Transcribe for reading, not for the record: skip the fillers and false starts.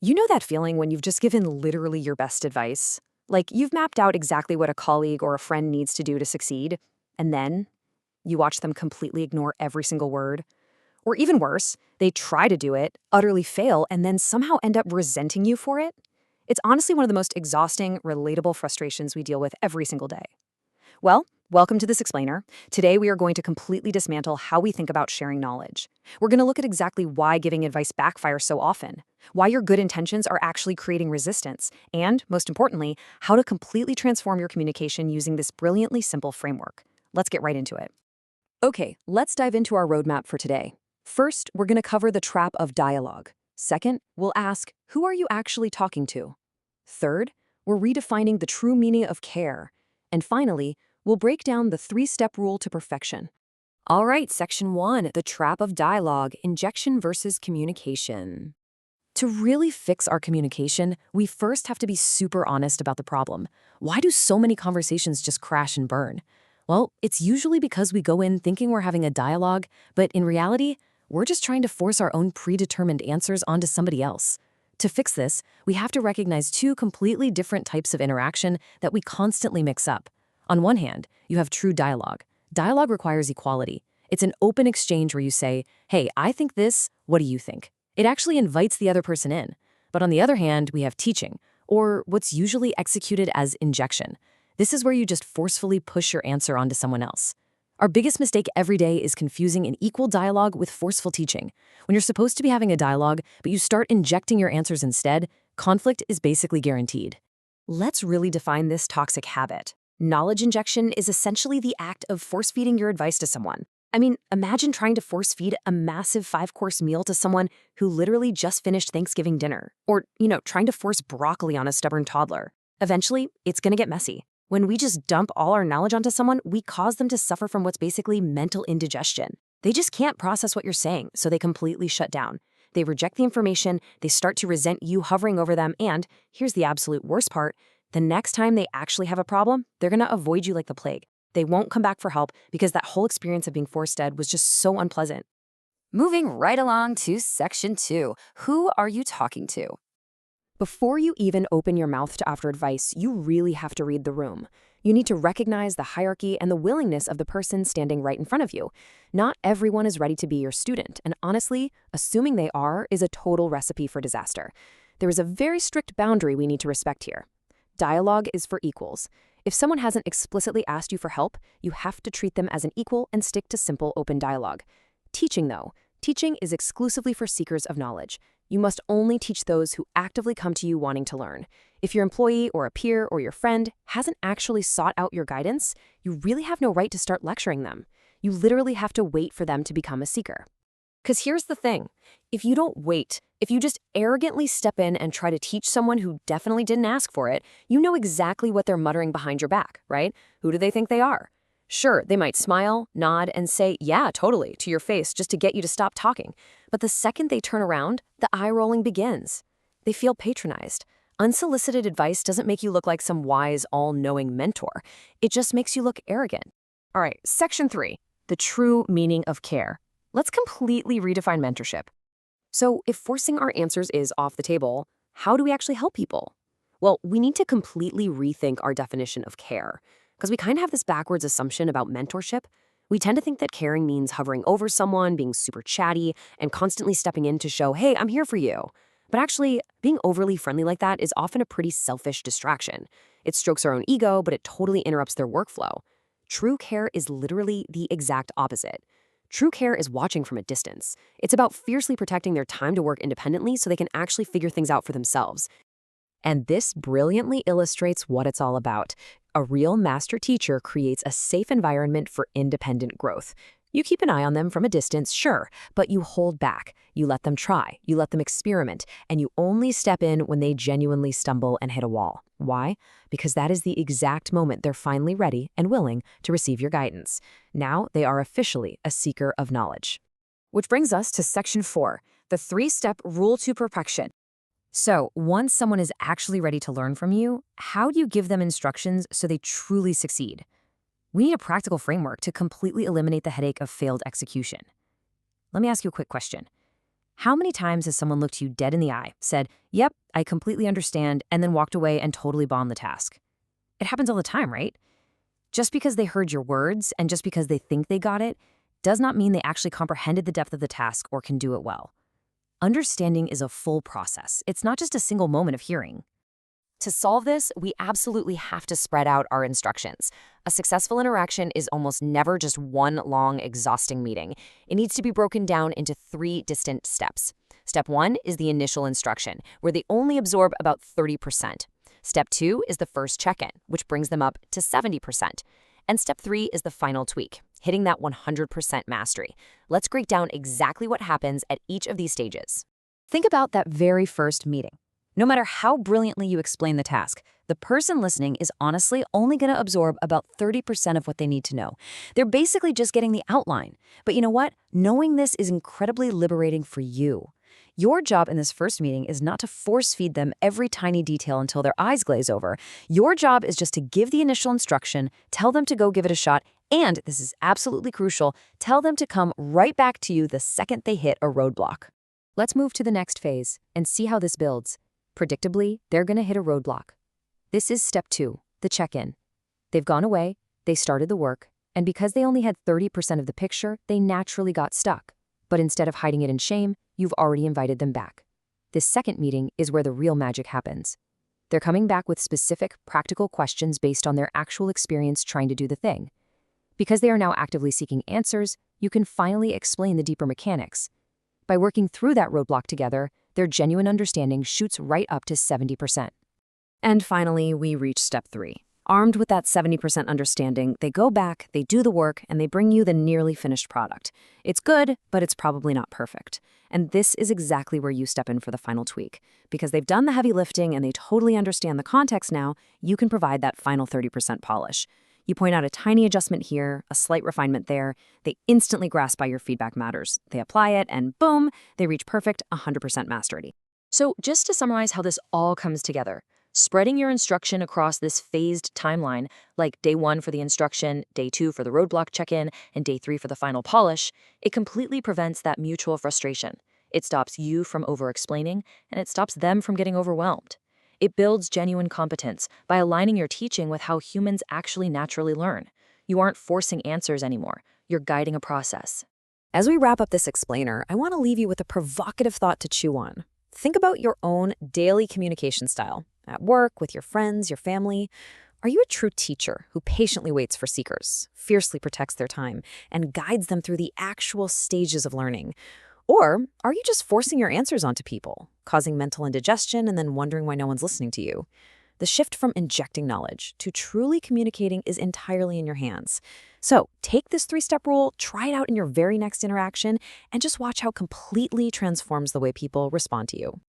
You know that feeling when you've just given literally your best advice? Like you've mapped out exactly what a colleague or a friend needs to do to succeed, and then you watch them completely ignore every single word? Or even worse, they try to do it, utterly fail, and then somehow end up resenting you for it? It's honestly one of the most exhausting, relatable frustrations we deal with every single day. Well, welcome to this explainer. Today we are going to completely dismantle how we think about sharing knowledge. We're going to look at exactly why giving advice backfires so often, why your good intentions are actually creating resistance, and, most importantly, how to completely transform your communication using this brilliantly simple framework. Let's get right into it. Okay, let's dive into our roadmap for today. First, we're going to cover the trap of dialogue. Second, we'll ask, who are you actually talking to? Third, we're redefining the true meaning of care. And finally, we'll break down the three-step rule to perfection. All right, Section 1, the trap of dialogue, injection versus communication. To really fix our communication, we first have to be super honest about the problem. Why do so many conversations just crash and burn? Well, it's usually because we go in thinking we're having a dialogue, but in reality, we're just trying to force our own predetermined answers onto somebody else. To fix this, we have to recognize two completely different types of interaction that we constantly mix up. On one hand, you have true dialogue. Dialogue requires equality. It's an open exchange where you say, hey, I think this, what do you think? It actually invites the other person in. But on the other hand, we have teaching, or what's usually executed as injection. This is where you just forcefully push your answer onto someone else. Our biggest mistake every day is confusing an equal dialogue with forceful teaching. When you're supposed to be having a dialogue, but you start injecting your answers instead, conflict is basically guaranteed. Let's really define this toxic habit. Knowledge injection is essentially the act of force-feeding your advice to someone. I mean, imagine trying to force-feed a massive 5-course meal to someone who literally just finished Thanksgiving dinner. Or, trying to force broccoli on a stubborn toddler. Eventually, it's gonna get messy. When we just dump all our knowledge onto someone, we cause them to suffer from what's basically mental indigestion. They just can't process what you're saying, so they completely shut down. They reject the information, they start to resent you hovering over them, and, here's the absolute worst part, the next time they actually have a problem, they're gonna avoid you like the plague. They won't come back for help because that whole experience of being forced dead was just so unpleasant. Moving right along to Section 2, who are you talking to? Before you even open your mouth to offer advice, you really have to read the room. You need to recognize the hierarchy and the willingness of the person standing right in front of you. Not everyone is ready to be your student, and honestly, assuming they are is a total recipe for disaster. There is a very strict boundary we need to respect here. Dialogue is for equals. If someone hasn't explicitly asked you for help, you have to treat them as an equal and stick to simple, open dialogue. Teaching, though. Teaching is exclusively for seekers of knowledge. You must only teach those who actively come to you wanting to learn. If your employee or a peer or your friend hasn't actually sought out your guidance, you really have no right to start lecturing them. You literally have to wait for them to become a seeker. Because here's the thing, if you don't wait, if you just arrogantly step in and try to teach someone who definitely didn't ask for it, you know exactly what they're muttering behind your back, right? Who do they think they are? Sure, they might smile, nod, and say, yeah, totally, to your face just to get you to stop talking. But the second they turn around, the eye-rolling begins. They feel patronized. Unsolicited advice doesn't make you look like some wise, all-knowing mentor. It just makes you look arrogant. All right, Section 3, the true meaning of care. Let's completely redefine mentorship. So if forcing our answers is off the table, how do we actually help people? Well, we need to completely rethink our definition of care. Because we kind of have this backwards assumption about mentorship. We tend to think that caring means hovering over someone, being super chatty, and constantly stepping in to show, hey, I'm here for you. But actually, being overly friendly like that is often a pretty selfish distraction. It strokes our own ego, but it totally interrupts their workflow. True care is literally the exact opposite. True care is watching from a distance. It's about fiercely protecting their time to work independently so they can actually figure things out for themselves. And this brilliantly illustrates what it's all about. A real master teacher creates a safe environment for independent growth. You keep an eye on them from a distance, sure, but you hold back. You let them try, you let them experiment, and you only step in when they genuinely stumble and hit a wall. Why? Because that is the exact moment they're finally ready and willing to receive your guidance. Now they are officially a seeker of knowledge. Which brings us to Section 4, the 3-step rule to perfection. So, once someone is actually ready to learn from you, how do you give them instructions so they truly succeed? We need a practical framework to completely eliminate the headache of failed execution. Let me ask you a quick question. How many times has someone looked you dead in the eye, said, "Yep, I completely understand," and then walked away and totally bombed the task? It happens all the time, right? Just because they heard your words and just because they think they got it does not mean they actually comprehended the depth of the task or can do it well. Understanding is a full process. It's not just a single moment of hearing. To solve this, we absolutely have to spread out our instructions. A successful interaction is almost never just one long, exhausting meeting. It needs to be broken down into 3 distinct steps. Step 1 is the initial instruction, where they only absorb about 30%. Step 2 is the first check-in, which brings them up to 70%. And step 3 is the final tweak, hitting that 100% mastery. Let's break down exactly what happens at each of these stages. Think about that very first meeting. No matter how brilliantly you explain the task, the person listening is honestly only going to absorb about 30% of what they need to know. They're basically just getting the outline. But you know what? Knowing this is incredibly liberating for you. Your job in this first meeting is not to force feed them every tiny detail until their eyes glaze over. Your job is just to give the initial instruction, tell them to go give it a shot, and, this is absolutely crucial, tell them to come right back to you the second they hit a roadblock. Let's move to the next phase and see how this builds. Predictably, they're going to hit a roadblock. This is step 2, the check-in. They've gone away, they started the work, and because they only had 30% of the picture, they naturally got stuck. But instead of hiding it in shame, you've already invited them back. This second meeting is where the real magic happens. They're coming back with specific, practical questions based on their actual experience trying to do the thing. Because they are now actively seeking answers, you can finally explain the deeper mechanics. By working through that roadblock together, their genuine understanding shoots right up to 70%. And finally, we reach step 3. Armed with that 70% understanding, they go back, they do the work, and they bring you the nearly finished product. It's good, but it's probably not perfect. And this is exactly where you step in for the final tweak. Because they've done the heavy lifting and they totally understand the context now, you can provide that final 30% polish. You point out a tiny adjustment here, a slight refinement there. They instantly grasp why your feedback matters. They apply it, and boom, they reach perfect 100% mastery. So just to summarize how this all comes together, spreading your instruction across this phased timeline, like day 1 for the instruction, day 2 for the roadblock check-in, and day 3 for the final polish, it completely prevents that mutual frustration. It stops you from over-explaining, and it stops them from getting overwhelmed. It builds genuine competence by aligning your teaching with how humans actually naturally learn. You aren't forcing answers anymore. You're guiding a process. As we wrap up this explainer, I want to leave you with a provocative thought to chew on. Think about your own daily communication style. At work, with your friends, your family. Are you a true teacher who patiently waits for seekers, fiercely protects their time, and guides them through the actual stages of learning? Or are you just forcing your answers onto people, causing mental indigestion and then wondering why no one's listening to you? The shift from injecting knowledge to truly communicating is entirely in your hands. So take this 3-step rule, try it out in your very next interaction, and just watch how it completely transforms the way people respond to you.